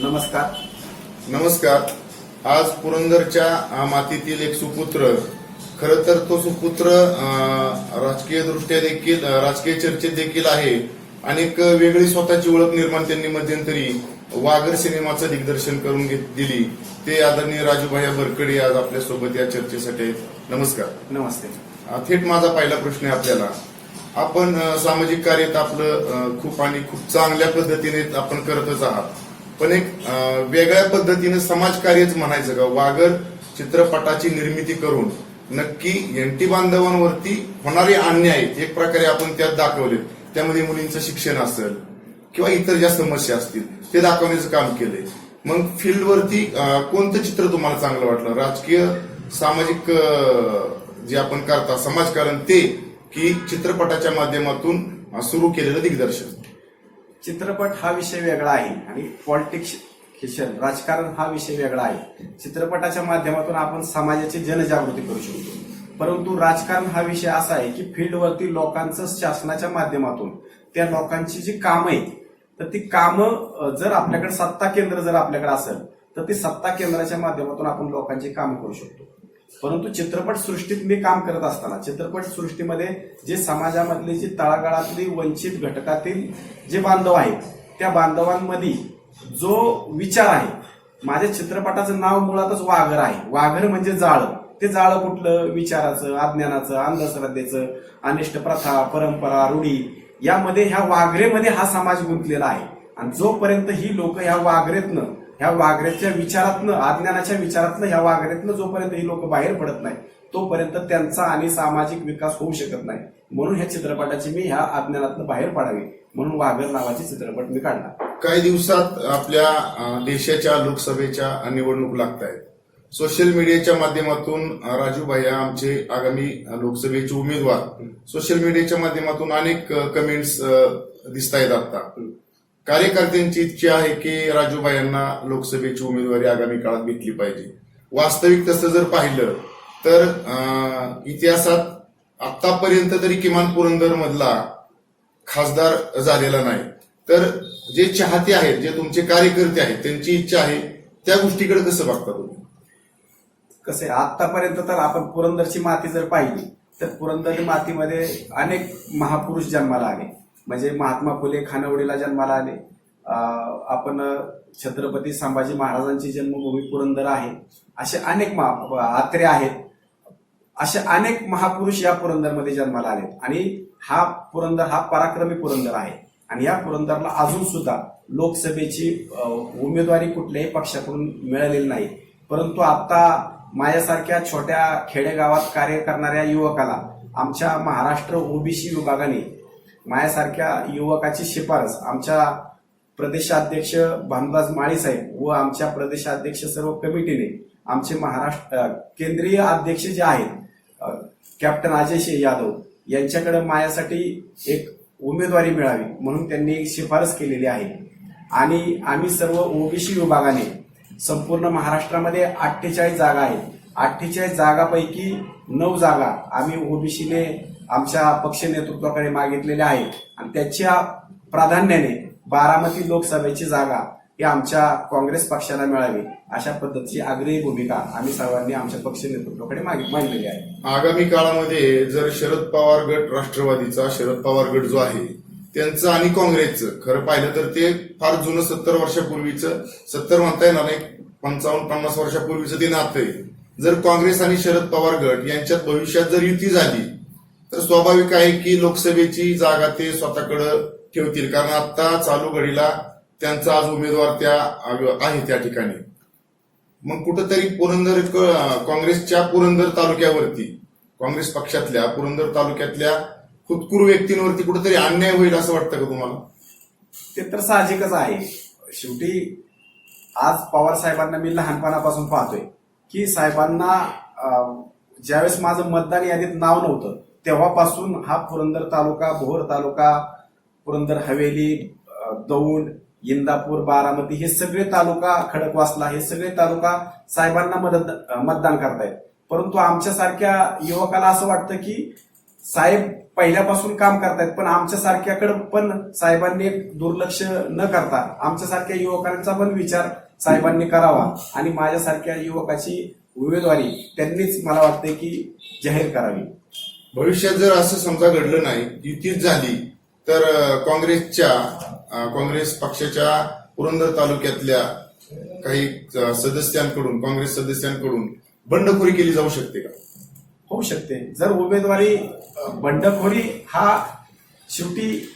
नमस्कार. नमस्कार. आज पुरंदरच्या मातीतील एक सुपुत्र, खरं तर तो सुपुत्र राजकीय दृष्ट्या देखील राजकीय चर्चेत देखील आहे आणि एक वेगळी स्वतःची ओळख निर्माण त्यांनी मध्यंतरी वाघर सिनेमाचं दिग्दर्शन करून दिली. ते आदरणीय राजूभाई बरकडे आज आपल्यासोबत या चर्चेसाठी आहेत. नमस्कार. नमस्ते. थेट माझा पहिला प्रश्न आहे आपल्याला. आपण सामाजिक कार्यात आपलं खूप चांगल्या पद्धतीने आपण करतच आहात, पण एक वेगळ्या पद्धतीने समाजकार्यच म्हणायचं का? वाघर चित्रपटाची निर्मिती करून नक्की एनटी बांधवांवरती होणारे अन्याय एक प्रकारे आपण त्यात दाखवले. त्यामध्ये मुलींचं शिक्षण असेल किंवा इतर ज्या समस्या असतील ते दाखवण्याचं काम केलंय. मग फील्डवरती कोणतं चित्र तुम्हाला चांगलं वाटलं? राजकीय सामाजिक जे आपण करता समाजकारण ते, की चित्रपटाच्या माध्यमातून सुरू केलेलं दिग्दर्शन? चित्रपट हा विषय वेगळा आहे आणि पॉलिटिक्स राजकारण हा विषय वेगळा आहे. चित्रपटाच्या माध्यमातून आपण समाजाची जनजागृती करू शकतो, परंतु राजकारण हा विषय असा आहे की फील्डवरती लोकांचं शासनाच्या माध्यमातून त्या लोकांची जी कामं आहेत, तर ती कामं जर आपल्याकडे सत्ता केंद्र जर आपल्याकडे असेल तर ती सत्ता केंद्राच्या माध्यमातून आपण लोकांची कामं करू शकतो. परंतु चित्रपट सृष्टीत मी काम करत असताना चित्रपट सृष्टीमध्ये जे समाजामधले जे तळागाळातले वंचित घटकातील जे बांधव आहेत, त्या बांधवांमध्ये जो विचार आहे, माझ्या चित्रपटाचं नाव मुळातच वाघर आहे. वाघर म्हणजे जाळं. ते जाळं कुठलं? विचाराचं, अज्ञानाचं, अंधश्रद्धेचं, अनिष्ट प्रथा, परंपरा, रूढी, यामध्ये ह्या वाघरेमध्ये हा समाज गुंतलेला आहे. आणि जोपर्यंत ही लोक ह्या वाघरेतनं, ह्या वाघरेच्या विचारातनं, अज्ञानाच्या विचारातनं, ह्या वाघरेतनं जोपर्यंत ही लोक बाहेर पडत नाही, तोपर्यंत त्यांचा आणि सामाजिक विकास होऊ शकत नाही. म्हणून ह्या चित्रपटाची मी ह्या अज्ञानातनं बाहेर पडावी म्हणून वाघर नावाचे चित्रपट मी काढला. काही दिवसात आपल्या देशाच्या लोकसभेच्या निवडणूक लागत आहेत. सोशल मीडियाच्या माध्यमातून राजूभाई आमचे आगामी लोकसभेचे उमेदवार, सोशल मीडियाच्या माध्यमातून अनेक कमेंट्स दिसत आहेत. आता कार्यकर्त्यांची इच्छा आहे की राजूभाईंना लोकसभेची उमेदवारी आगामी काळात भेटली पाहिजे. वास्तविक तसं जर पाहिलं तर इतिहासात आतापर्यंत तरी किमान पुरंदर मधला खासदार झालेला नाही. तर जे चाहते आहेत, जे तुमचे कार्यकर्ते आहेत, त्यांची इच्छा आहे, त्या गोष्टीकडे कसं बघता तुम्ही? कसं आहे, आतापर्यंत तर आपण पुरंदरची माती जर पाहिली तर पुरंदर मातीमध्ये अनेक महापुरुष जन्माला आले. म्हणजे महात्मा फुले खानावळीला जन्माला आले. आपण छत्रपती संभाजी महाराजांची जन्मभूमी पुरंदर आहे. असे अनेक आत्रे आहेत. असे अनेक महापुरुष या पुरंदरमध्ये जन्माला आले आणि हा पुरंदर हा पराक्रमी पुरंदर आहे. आणि या पुरंदरला अजून सुद्धा लोकसभेची उमेदवारी कुठल्याही पक्षाकडून मिळालेली नाही. परंतु आता माझ्यासारख्या छोट्या खेडेगावात कार्य करणाऱ्या युवकाला आमच्या महाराष्ट्र ओबीसी विभागाने माझ्यासारख्या युवकाची शिफारस आमच्या प्रदेशाध्यक्ष भानुदास माळी साहेब व आमच्या प्रदेशाध्यक्ष सर्व कमिटीने, आमचे महाराष्ट्र केंद्रीय अध्यक्ष जे आहेत कॅप्टन अजय यादव, यांच्याकडे माझ्यासाठी एक उमेदवारी मिळावी म्हणून त्यांनी एक शिफारस केलेली आहे. आणि आम्ही सर्व ओबीसी विभागाने संपूर्ण महाराष्ट्रामध्ये 48 जागा आहेत. 48 जागापैकी 9 जागा आम्ही ओबीसीने आमच्या पक्ष नेतृत्वाकडे मागितलेल्या आहेत आणि त्याच्या प्राधान्याने बारामती लोकसभेची जागा ही आमच्या काँग्रेस पक्षाला मिळावी अशा पद्धतीची आग्रही भूमिका आम्ही सर्वांनी आमच्या पक्ष नेतृत्वाकडे मांडलेली आहे. आगामी काळामध्ये जर शरद पवार गट, राष्ट्रवादीचा शरद पवार गट जो आहे त्यांचं आणि काँग्रेसचं खरं पाहिलं तर ते फार जुनं 70 वर्षापूर्वीचं, 70 म्हणता येणार नाही, 55-50 वर्षापूर्वीचं ते नातं आहे. जर काँग्रेस आणि शरद पवार गट यांच्यात भविष्यात जर युती झाली तर स्वाभाविक आहे की लोकसभेची जागा ते स्वतःकडे ठेवतील, कारण आता चालू घडीला त्यांचा आज उमेदवार आहे त्या ठिकाणी. मग कुठंतरी पुरंदर काँग्रेसच्या पुरंदर तालुक्यावरती, काँग्रेस पक्षातल्या पुरंदर तालुक्यातल्या खुदकुरू व्यक्तींवरती कुठेतरी अन्याय होईल असं वाटतं का तुम्हाला? ते तर साहजिकच आहे. शेवटी आज पवार साहेबांना मी लहानपणापासून पाहतोय की साहेबांना ज्यावेळेस माझं मतदान यादीत नाव नव्हतं तेव्हापासून हा पुरंदर तालुका, भोर तालुका, पुरंदर हवेली, दौंड, इंदापूर, बारामती हे सगळे तालुका, खडकवासला हे सगळे तालुका साहेबांना मतदान करतायत. परंतु आमच्यासारख्या युवकाला असं वाटतं की साहेब पहिल्यापासून काम करतायत, पण आमच्यासारख्याकडे पण साहेबांनी एक दुर्लक्ष न करता आमच्यासारख्या युवकांचा पण विचार साहेबांनी करावा आणि माझ्यासारख्या युवकाची उमेदवारी त्यांनीच मला वाटते की जाहीर करावी. भविष्यात जर असं समजा घडलं नाही, युतीच झाली, तर काँग्रेस पक्षाच्या पुरंदर तालुक्यातल्या काही सदस्यांकडून, काँग्रेस सदस्यांकडून बंडखोरी केली जाऊ शकते का? होऊ शकते. जर उमेदवारी बंडखोरी हा शेवटी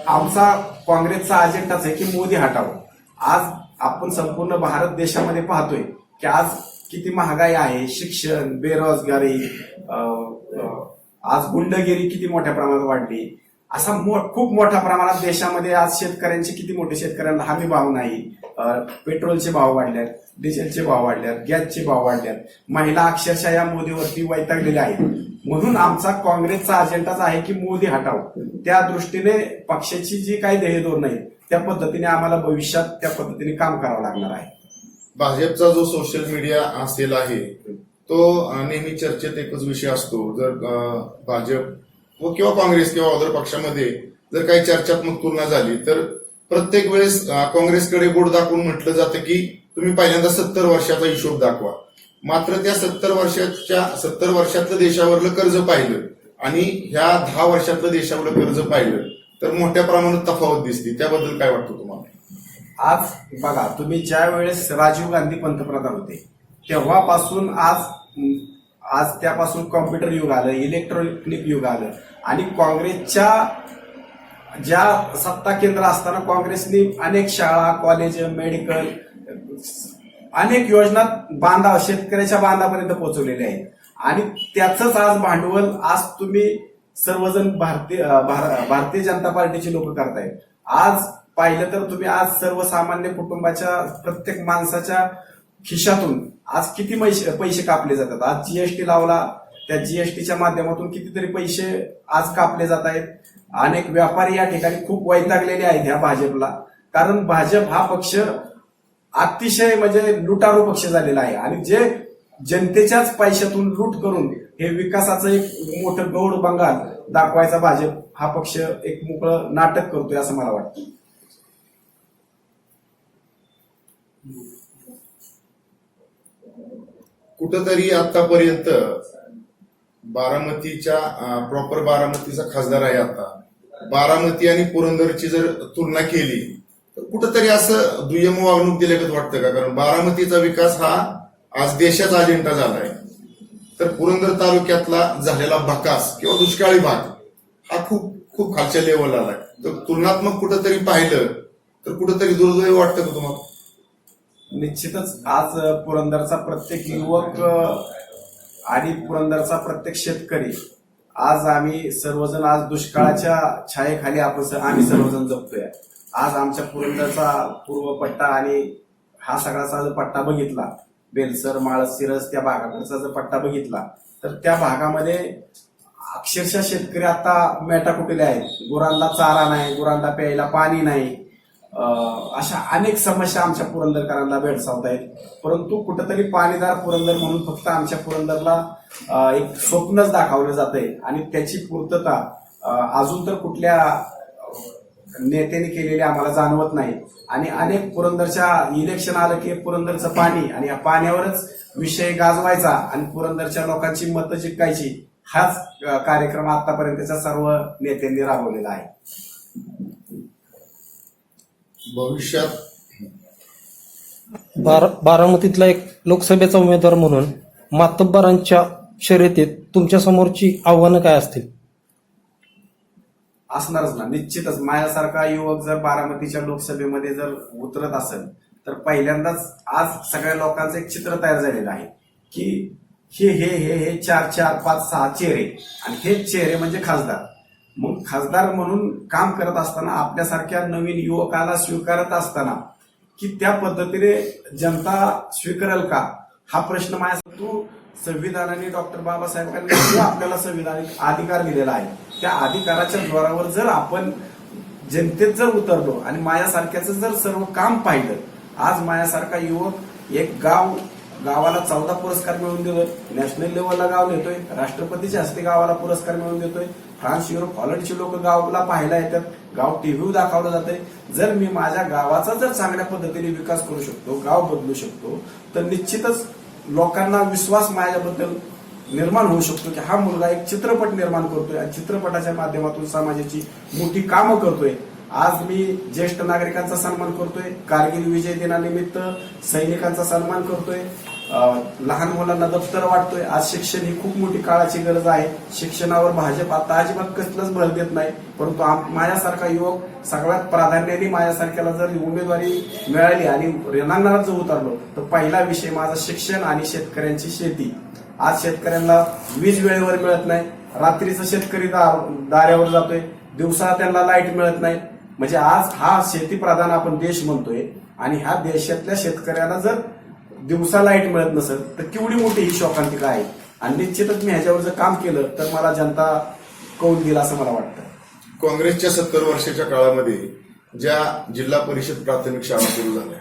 आमचा काँग्रेसचा अजेंडाच आहे की मोदी हटावं. आज आपण संपूर्ण भारत देशामध्ये पाहतोय की आज किती महागाई आहे, शिक्षण, बेरोजगारी, आज गुंडगिरी किती मोठ्या प्रमाणात वाढली. असा खूप मोठ्या प्रमाणात देशामध्ये आज शेतकऱ्यांचे किती मोठे, शेतकऱ्यांना हमी भाव नाही, पेट्रोलचे भाव वाढल्यात, डिझेलचे भाव वाढल्यात, गॅसचे भाव वाढल्यात, महिला अक्षरशः या मोदीवरती वैतागलेल्या आहेत. म्हणून आमचा काँग्रेसचा अजेंडाच आहे की मोदी हटावं. त्या दृष्टीने पक्षाची जी काही ध्येयधोरण आहे त्या पद्धतीने आम्हाला भविष्यात त्या पद्धतीने काम करावं लागणार आहे. भाजपचा जो सोशल मीडिया असेल आहे तो नेहमी चर्चेत एकच विषय असतो. जर भाजप व किंवा काँग्रेस किंवा अदर पक्षामध्ये जर काही चर्चात्मक तुलना झाली तर प्रत्येक वेळेस काँग्रेसकडे बोट दाखवून म्हटलं जातं की तुम्ही पहिल्यांदा 70 वर्षाचा हिशोब दाखवा. मात्र त्या 70 वर्षातलं देशावरलं कर्ज पाहिलं आणि ह्या 10 वर्षातलं देशावरलं कर्ज पाहिलं तर मोठ्या प्रमाणात तफावत दिसते. त्याबद्दल काय वाटतं तुम्हाला? आज बघा, तुम्ही ज्या वेळेस राजीव गांधी पंतप्रधान होते तेव्हापासून आज त्यापासून कॉम्प्युटर युग आलं, इलेक्ट्रॉनिक युग आलं आणि काँग्रेसच्या ज्या सत्ता केंद्र असताना काँग्रेसने अनेक शाळा, कॉलेज, मेडिकल, अनेक योजना शेतकऱ्याच्या बांधापर्यंत पोहोचवलेल्या आहेत आणि त्याचंच आज भांडवल आज तुम्ही सर्वजण भारतीय जनता पार्टीची लोक करतायत. आज पाहिलं तर तुम्ही आज सर्वसामान्य कुटुंबाच्या प्रत्येक माणसाच्या खिशातून आज किती पैसे कापले जातात. आज जीएसटी लावला, त्या जीएसटीच्या माध्यमातून कितीतरी पैसे आज कापले जात आहेत. अनेक व्यापारी या ठिकाणी खूप वैतागलेले आहेत ह्या भाजपला, कारण भाजप हा पक्ष अतिशय म्हणजे लुटारू पक्ष झालेला आहे आणि जे जनतेच्याच पैशातून लूट करून हे विकासाचं एक मोठं गौड बंगाल दाखवायचा भाजप हा पक्ष एक मोकळं नाटक करतोय असं मला वाटतं. कुठंतरी आतापर्यंत बारामतीच्या प्रॉपर बारामतीचा खासदार आहे आता, बारामती आणि पुरंदरची जर तुलना केली तर कुठंतरी असं दुय्यम वागणूक दिल्यागत वाटतं का? कारण बारामतीचा विकास हा आज देशाचा अजेंडा झालाय, तर पुरंदर तालुक्यातला झालेला भकास किंवा दुष्काळी भाग हा खूप खालच्या लेवलला आलाय. तर तुलनात्मक कुठंतरी पाहिलं तर कुठंतरी दुर्दैव वाटतं का तुम्हाला? निश्चितच आज पुरंदरचा प्रत्येक युवक आणि पुरंदरचा प्रत्येक शेतकरी आज आम्ही सर्वजण आज दुष्काळाच्या छायेखाली आम्ही सर्वजण जगतोय. आज आमच्या पुरंदरचा पूर्व पट्टा आणि हा सगळाचा जर पट्टा बघितला, बेलसर, माळस, सिरस त्या भागाकडचा जर पट्टा बघितला तर त्या भागामध्ये अक्षरशः शेतकरी आता मेटाकुटीले आहेत. गुरांना चारा नाही, गुरांना प्यायला पाणी नाही, अशा अनेक समस्या आमच्या पुरंदरकरांना भेडसावत आहेत. परंतु कुठंतरी पाणीदार पुरंदर म्हणून फक्त आमच्या पुरंदरला एक स्वप्नच दाखवलं जातंय आणि त्याची पूर्तता अजून तर कुठल्या नेत्याने केलेली आम्हाला जाणवत नाही. आणि अनेक पुरंदरच्या इलेक्शन आलं की पुरंदरचं पाणी आणि या पाण्यावरच विषय गाजवायचा आणि पुरंदरच्या लोकांची मतं जिंकायची, हाच कार्यक्रम आतापर्यंतच्या सर्व नेत्यांनी राबवलेला आहे. भविष्यात बारामतीतला एक लोकसभेचा उमेदवार म्हणून मातब्बरांच्या शर्यतीत तुमच्या समोरची आव्हानं काय असतील? असणारच ना, निश्चितच. माझ्यासारखा युवक जर बारामतीच्या लोकसभेमध्ये जर उतरत असेल तर पहिल्यांदाच आज सगळ्या लोकांचं एक चित्र तयार झालेलं आहे की हे हे हे हे 4, 5, 6 चेहरे आणि हे चेहरे म्हणजे खासदार. मग खासदार म्हणून काम करत असताना आपल्यासारख्या नवीन युवकाला स्वीकारत असताना की त्या पद्धतीने जनता स्वीकारेल का, हा प्रश्न माझ्यासाठी संविधानाने डॉक्टर बाबासाहेबांनी आपल्याला संविधानिक अधिकार दिलेला आहे. त्या अधिकाराच्या जोरावर जर आपण जनतेत जर उतरलो आणि माझ्यासारख्याचं जर सर्व काम पाहिलं, आज माझ्यासारखा युवक एक गाव गावाला 14 पुरस्कार मिळवून देतोय, नॅशनल लेवलला गाव नेतोय, राष्ट्रपतीच्या हस्ते गावाला पुरस्कार मिळवून देतोय, फ्रान्स युरोप हॉलंडची लोक गावाला पाहायला येतात, गाव टीव्ही दाखवलं जातंय. जर मी माझ्या गावाचा जर चांगल्या पद्धतीने विकास करू शकतो, गाव बदलू शकतो, तर निश्चितच लोकांना विश्वास माझ्याबद्दल निर्माण होऊ शकतो की हा मुलगा एक चित्रपट निर्माण करतोय आणि चित्रपटाच्या माध्यमातून समाजाची मोठी कामं करतोय. आज मी ज्येष्ठ नागरिकांचा सन्मान करतोय, कारगिल विजय दिनानिमित्त सैनिकांचा सन्मान करतोय, लहान मुलांना दप्तर वाटतोय. आज शिक्षण ही खूप मोठी काळाची गरज आहे. शिक्षणावर भाजप आता अजिबात कसलंच भर देत नाही, परंतु माझ्यासारखा युवक सगळ्यात प्राधान्याने माझ्यासारख्याला जर उमेदवारी मिळाली आणि रणांगणात जर उतरलो तर पहिला विषय माझा शिक्षण आणि शेतकऱ्यांची शेती. आज शेतकऱ्यांना वीज वेळेवर मिळत नाही, रात्रीचा शेतकरी दाऱ्यावर जातोय, दिवसा त्यांना लाईट मिळत नाही. म्हणजे आज हा शेतीप्रधान आपण देश म्हणतोय आणि ह्या देशातल्या शेतकऱ्यांना जर दिवसा लाईट मिळत नसेल तर केवढी मोठी ही शोकांतिका आहे. आणि निश्चितच मी ह्याच्यावर जर काम केलं तर मला जनता कौल दिला असं मला वाटतं. काँग्रेसच्या 70 वर्षाच्या काळामध्ये ज्या जिल्हा परिषद प्राथमिक शाळा सुरू झाल्या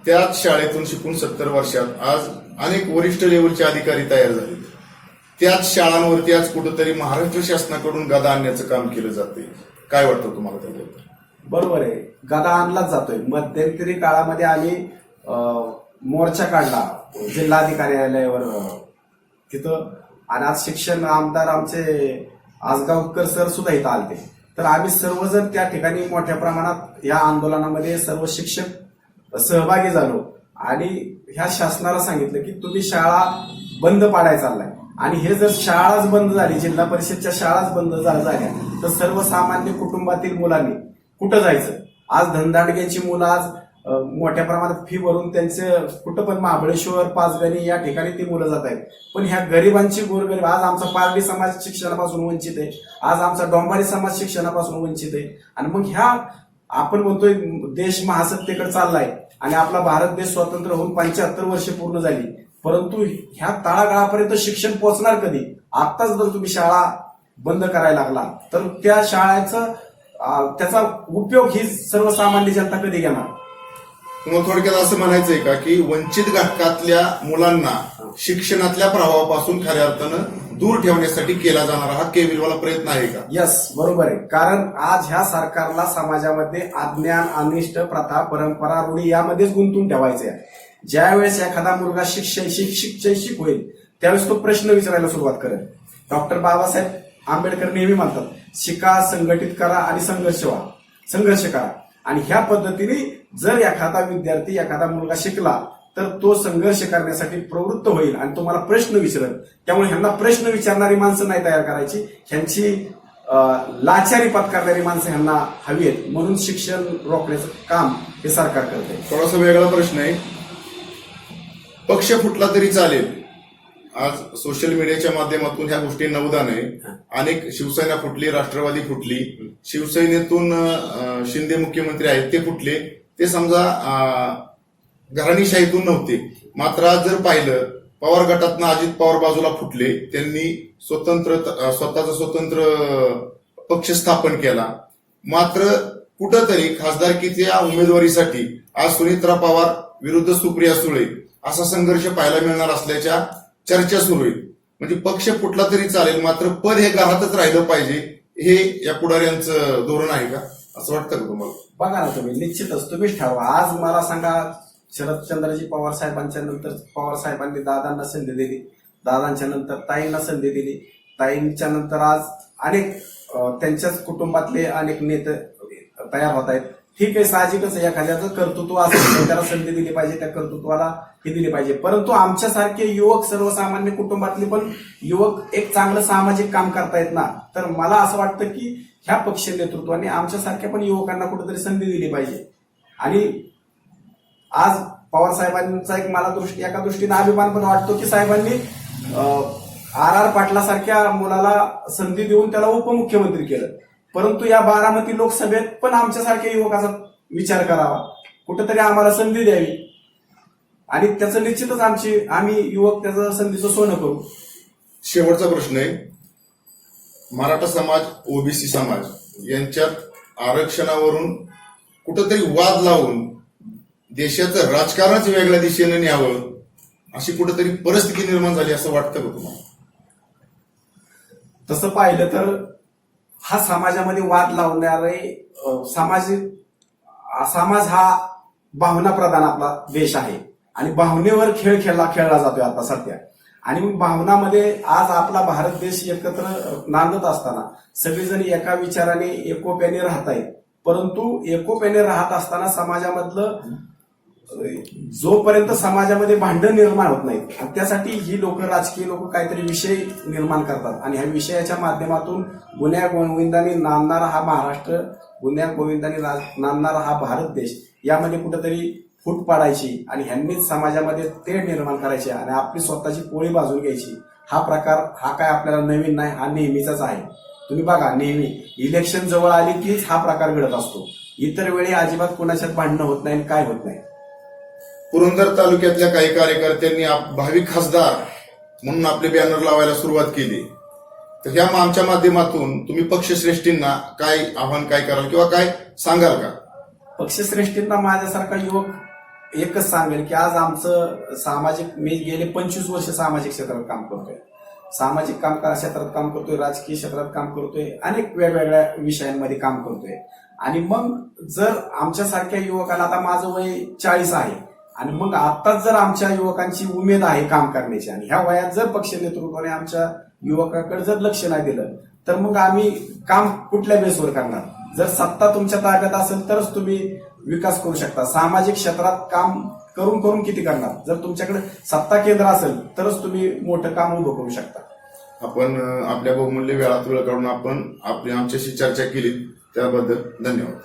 त्याच शाळेतून शिकून 70 वर्षात आज अनेक वरिष्ठ लेवलचे अधिकारी तयार झाले. त्याच शाळांवरती आज कुठंतरी महाराष्ट्र शासनाकडून गदा आणण्याचं काम केलं जाते. काय वाटतं तुम्हाला त्याबद्दल? बरोबर आहे, गदा आणलाच जातोय. मध्यंतरी काळामध्ये आम्ही मोर्चा काढला जिल्हाधिकार्यालयावर तिथं, आणि आज शिक्षण आमदार आमचे आसगावकर सर सुद्धा इथं आलते. तर आम्ही सर्वजण त्या ठिकाणी मोठ्या प्रमाणात या आंदोलनामध्ये सर्व शिक्षक सहभागी झालो आणि ह्या शासनाला सांगितलं की तुम्ही शाळा बंद पाडायला चाललाय आणि हे जर शाळाच बंद झाली, जिल्हा परिषदच्या शाळाच बंद झाल्या तर सर्वसामान्य कुटुंबातील मुलांनी कुठं जायचं? आज धनदांडग्यांची मुलं आज मोठ्या प्रमाणात फी भरून त्यांचे कुठं पण महाबळेश्वर, पाचगणी या ठिकाणी ती मुलं जात आहेत. पण ह्या गरिबांची गोरगरीब, आज आमचा पारडी समाज शिक्षणापासून वंचित आहे, आज आमचा डोंबारी समाज शिक्षणापासून वंचित आहे. आणि मग ह्या आपण म्हणतोय देश महासत्तेकडे चाललाय आणि आपला भारत देश स्वतंत्र होऊन 75 वर्ष पूर्ण झाली, परंतु ह्या तळागाळापर्यंत शिक्षण पोहोचणार कधी? आत्ताच जर तुम्ही शाळा बंद करायला लागला तर त्या शाळेचा त्याचा उपयोग ही सर्वसामान्य जनता कधी घेणार? मग थोडक्यात असं म्हणायचंय का की वंचित घटकातल्या मुलांना शिक्षणातल्या प्रभावापासून खऱ्या अर्थानं दूर ठेवण्यासाठी केला जाणारा हा केविलवाला प्रयत्न आहे का? यस, बरोबर आहे. कारण आज ह्या सरकारला समाजामध्ये अज्ञान, अनिष्ट, प्रथा, परंपरा, रूढी यामध्येच गुंतून ठेवायचे आहे. ज्यावेळेस एखादा मुलगा शैक्षिक होईल त्यावेळेस तो प्रश्न विचारायला सुरुवात करेल. डॉक्टर बाबासाहेब आंबेडकर नेहमी म्हणतात, शिका, संघटित करा आणि संघर्ष करा. आणि ह्या पद्धतीने जर एखादा विद्यार्थी, एखादा मुलगा शिकला तर तो संघर्ष करण्यासाठी प्रवृत्त होईल आणि तुम्हाला प्रश्न विचारेल. त्यामुळे ह्यांना प्रश्न विचारणारी माणसं नाही तयार करायची, ह्यांची लाचारी पत्करणारी माणसं ह्यांना हवी आहेत. म्हणून शिक्षण रोखण्याचं काम हे सरकार करते. थोडासा वेगळा प्रश्न आहे, पक्ष फुटला तरी चालेल. आज सोशल मीडियाच्या माध्यमातून ह्या गोष्टी नवदान आहे. अनेक शिवसेना फुटली, राष्ट्रवादी फुटली, शिवसेनेतून शिंदे मुख्यमंत्री आहेत ते फुटले, ते समजा घराणीशाहीतून नव्हते. मात्र आज जर पाहिलं पवार गटातनं अजित पवार बाजूला फुटले, त्यांनी स्वतःचा स्वतंत्र पक्ष स्थापन केला. मात्र कुठंतरी खासदारकीच्या उमेदवारीसाठी आज सुनेत्रा पवार विरुद्ध सुप्रिया सुळे असा संघर्ष पाहायला मिळणार असल्याच्या चर्चा सुरू आहे. म्हणजे पक्ष फुटला तरी चालेल, मात्र पद हे घरातच राहिलं पाहिजे, हे या पुढाऱ्यांचं धोरण आहे का, असं वाटतं का तुम्हाला? बघा ना, तुम्ही निश्चितच तुम्हीच ठरवा. आज मला सांगा, शरदचंद्रजी पवार साहेबांच्या नंतर पवार साहेबांनी दादांना संधी दिली, दादांच्या नंतर ताईंना संधी दिली, ताईंच्या नंतर आज अनेक त्यांच्याच कुटुंबातले अनेक नेते तयार होत आहेत. ठीक आहे, साहजिकच एखाद्याचं कर्तृत्व असेल त्याला संधी दिली पाहिजे, त्या कर्तृत्वाला हे दिली पाहिजे. परंतु आमच्यासारखे युवक, सर्वसामान्य कुटुंबातले पण युवक एक चांगलं सामाजिक काम करतायत ना, तर मला असं वाटतं की ह्या पक्ष नेतृत्वाने आमच्यासारख्या पण युवकांना कुठेतरी संधी दिली पाहिजे. आणि आज पवार साहेबांचा एक मला एका दृष्टीने अभिमान पण वाटतो की साहेबांनी आर पाटलासारख्या मुलाला संधी देऊन त्याला उपमुख्यमंत्री केलं. परंतु या बारामती लोकसभेत पण आमच्यासारख्या युवकाचा विचार करावा, कुठेतरी आम्हाला संधी द्यावी आणि त्याचं निश्चितच आम्ही युवक त्याचं संधीचं सोनं करू. शेवटचा प्रश्न आहे, मराठा समाज, ओबीसी समाज यांच्यात आरक्षणावरून कुठंतरी वाद लावून देशाचं राजकारणच वेगळ्या दिशेने न्यावं अशी कुठेतरी परिस्थिती निर्माण झाली असं वाटतं का तुम्हाला? तसं पाहिलं तर हा समाजामध्ये वाद लावणारे समाज हा भावना प्रधान आपला देश आहे आणि भावनेवर खेळ खेळला जातोय आता सध्या. आणि मग भावनामध्ये आज आपला भारत देश एकत्र नांदत असताना सगळेजण एका विचाराने एकोप्याने राहत आहेत. परंतु एकोप्याने राहत असताना समाजामधलं जोपर्यंत समाजामध्ये भांडण निर्माण होत नाहीत आणि त्यासाठी ही लोक, राजकीय लोक काहीतरी विषय निर्माण करतात आणि ह्या विषयाच्या माध्यमातून गुन्ह्या गोविंदाने नांदणारा हा महाराष्ट्र, गुन्ह्या गोविंदाने नांदणारा हा भारत देश यामध्ये कुठेतरी फूट पाडायची आणि ह्यांनीच समाजामध्ये तेढ निर्माण करायची आणि आपली स्वतःची पोळी बाजून घ्यायची. हा प्रकार हा काय आपल्याला नवीन नाही, हा नेहमीचाच आहे. तुम्ही बघा, नेहमी इलेक्शन जवळ आली कीच हा प्रकार घडत असतो. इतर वेळी अजिबात कोणाच्यात भांडणं होत नाही, काय होत नाही. पुरंदर तालुक्यातल्या काही कार्यकर्त्यांनी भावी खासदार म्हणून आपले बॅनर लावायला सुरुवात केली. तर ह्या आमच्या माध्यमातून तुम्ही पक्षश्रेष्ठींना काय आव्हान काय कराल किंवा काय सांगाल का? पक्षश्रेष्ठींना माझ्यासारखा युवक एकच सांगेल की आज आमचं सामाजिक, मी गेले 25 वर्ष सामाजिक क्षेत्रात काम करतोय, सामाजिक काम क्षेत्रात काम करतोय, राजकीय क्षेत्रात काम करतोय, अनेक वेगवेगळ्या विषयांमध्ये काम करतोय. आणि मग जर आमच्यासारख्या युवकाला, आता माझं वय 40 आहे आणि मग आताच जर आमच्या युवकांची उमेद आहे काम करण्याची आणि ह्या वयात जर पक्ष नेतृत्वाने आमच्या युवकाकडे जर लक्ष नाही दिलं तर मग आम्ही काम कुठल्या बेसवर करणार? जर सत्ता तुमच्या ताब्यात असेल तरच तुम्ही विकास करू शकता. सामाजिक क्षेत्रात काम करून करून किती करणार? जर तुमच्याकडे सत्ता केंद्र असेल तरच तुम्ही मोठं काम उभं करू शकता. आपण आपल्या बहुमूल्य वेळात वेळ काढून आपण आमच्याशी चर्चा केली त्याबद्दल धन्यवाद.